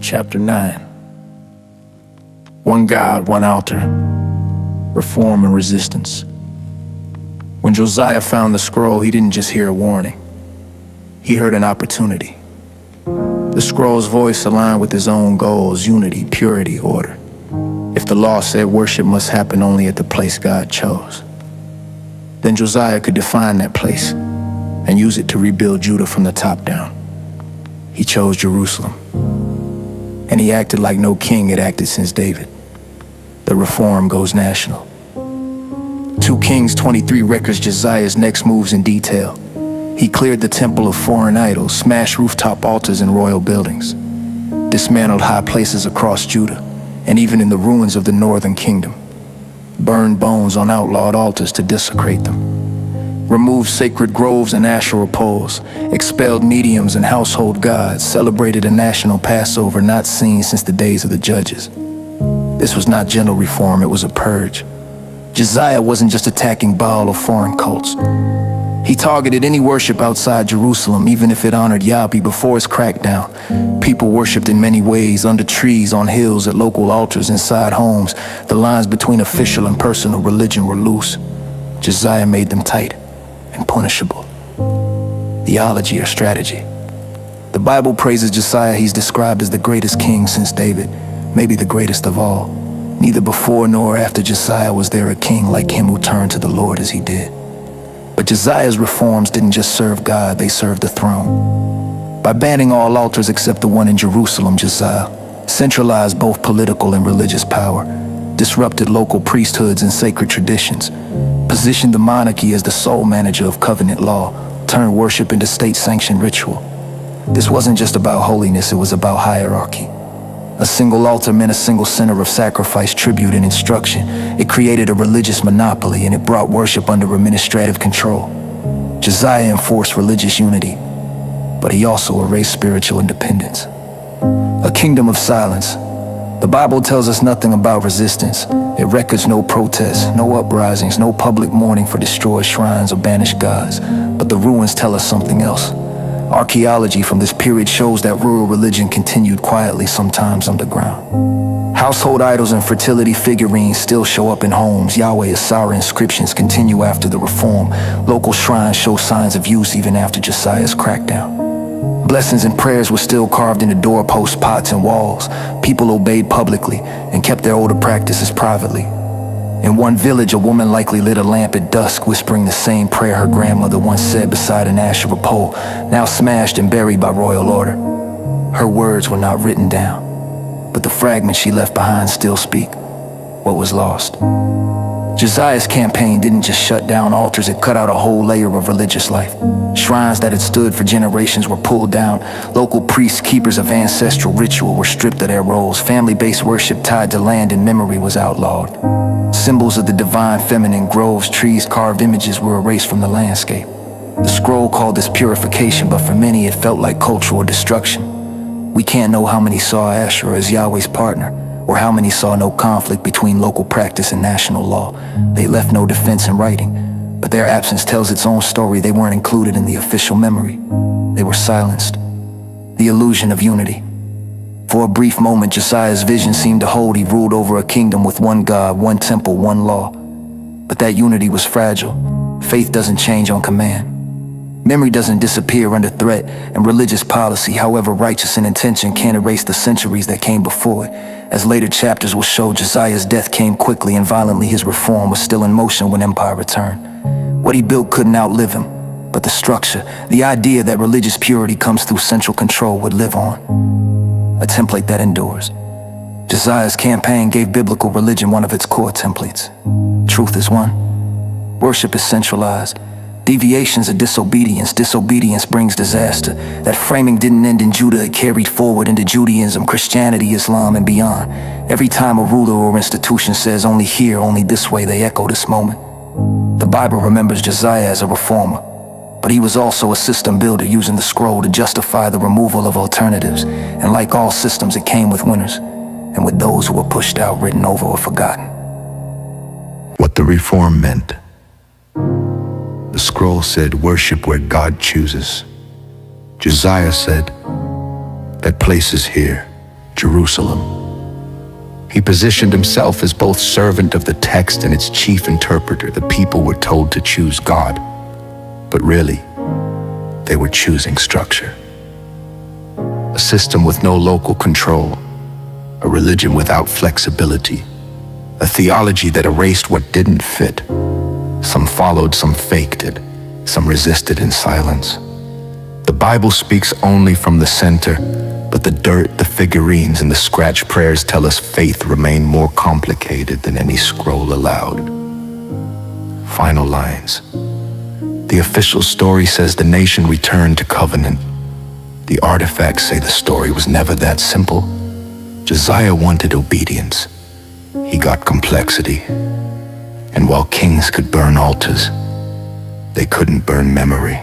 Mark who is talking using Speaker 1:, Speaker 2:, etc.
Speaker 1: Chapter 9. One God, one altar. Reform and resistance. When Josiah found the scroll, he didn't just hear a warning. He heard an opportunity. The scroll's voice aligned with his own goals: unity, purity, order. If the law said worship must happen only at the place God chose, then Josiah could define that place and use it to rebuild Judah from the top down. He chose Jerusalem, and he acted like no king had acted since David. The reform goes national. 2 Kings 23 records Josiah's next moves in detail. He cleared the temple of foreign idols, smashed rooftop altars in royal buildings, dismantled high places across Judah, and even in the ruins of the northern kingdom, burned bones on outlawed altars to desecrate them, removed sacred groves and Asherah poles, expelled mediums and household gods, celebrated a national Passover not seen since the days of the judges. This was not gentle reform, it was a purge. Josiah wasn't just attacking Baal or foreign cults. He targeted any worship outside Jerusalem, even if it honored Yahweh. Before his crackdown, people worshipped in many ways: under trees, on hills, at local altars, inside homes. The lines between official and personal religion were loose. Josiah made them tight and punishable. Theology or strategy. The Bible praises Josiah. He's described as the greatest king since David, maybe the greatest of all. Neither before nor after Josiah was there a king like him who turned to the Lord as he did. But Josiah's reforms didn't just serve God, they served the throne. By banning all altars except the one in Jerusalem, Josiah centralized both political and religious power, disrupted local priesthoods and sacred traditions, positioned the monarchy as the sole manager of covenant law, turned worship into state-sanctioned ritual. This wasn't just about holiness, it was about hierarchy. A single altar meant a single center of sacrifice, tribute, and instruction. It created a religious monopoly, and it brought worship under administrative control. Josiah enforced religious unity, but he also erased spiritual independence. A kingdom of silence. The Bible tells us nothing about resistance. It records no protests, no uprisings, no public mourning for destroyed shrines or banished gods. But the ruins tell us something else. Archaeology from this period shows that rural religion continued quietly, sometimes underground. Household idols and fertility figurines still show up in homes. Yahweh, Asherah inscriptions continue after the reform. Local shrines show signs of use even after Josiah's crackdown. Blessings and prayers were still carved into doorposts, pots, and walls. People obeyed publicly and kept their older practices privately. In one village, a woman likely lit a lamp at dusk, whispering the same prayer her grandmother once said beside an Asherah pole, now smashed and buried by royal order. Her words were not written down, but the fragments she left behind still speak what was lost. Josiah's campaign didn't just shut down altars, it cut out a whole layer of religious life. Shrines that had stood for generations were pulled down. Local priests, keepers of ancestral ritual, were stripped of their roles. Family-based worship tied to land and memory was outlawed. Symbols of the divine feminine, groves, trees, carved images were erased from the landscape. The scroll called this purification, but for many it felt like cultural destruction. We can't know how many saw Asherah as Yahweh's partner, or how many saw no conflict between local practice and national law. They left no defense in writing, but their absence tells its own story. They weren't included in the official memory. They were silenced. The illusion of unity. For a brief moment, Josiah's vision seemed to hold. He ruled over a kingdom with one God, one temple, one law. But that unity was fragile. Faith doesn't change on command. Memory doesn't disappear under threat, and religious policy, however righteous in intention, can't erase the centuries that came before it. As later chapters will show, Josiah's death came quickly and violently. His reform was still in motion when empire returned. What he built couldn't outlive him, but the structure, the idea that religious purity comes through central control, would live on. A template that endures. Josiah's campaign gave biblical religion one of its core templates. Truth is one. Worship is centralized. Deviations are disobedience. Disobedience brings disaster. That framing didn't end in Judah, it carried forward into Judaism, Christianity, Islam, and beyond. Every time a ruler or institution says only here, only this way, they echo this moment. The Bible remembers Josiah as a reformer, but he was also a system builder, using the scroll to justify the removal of alternatives. And like all systems, it came with winners, and with those who were pushed out, written over, or forgotten.
Speaker 2: What the reform meant. The scroll said, worship where God chooses. Josiah said, that place is here. Jerusalem. He positioned himself as both servant of the text and its chief interpreter. The people were told to choose God, but really, they were choosing structure. A system with no local control, a religion without flexibility, a theology that erased what didn't fit. Some followed, some faked it, some resisted in silence. The Bible speaks only from the center, but the dirt, the figurines, and the scratch prayers tell us faith remained more complicated than any scroll allowed. Final lines. The official story says the nation returned to covenant. The artifacts say the story was never that simple. Josiah wanted obedience. He got complexity. And while kings could burn altars, they couldn't burn memory.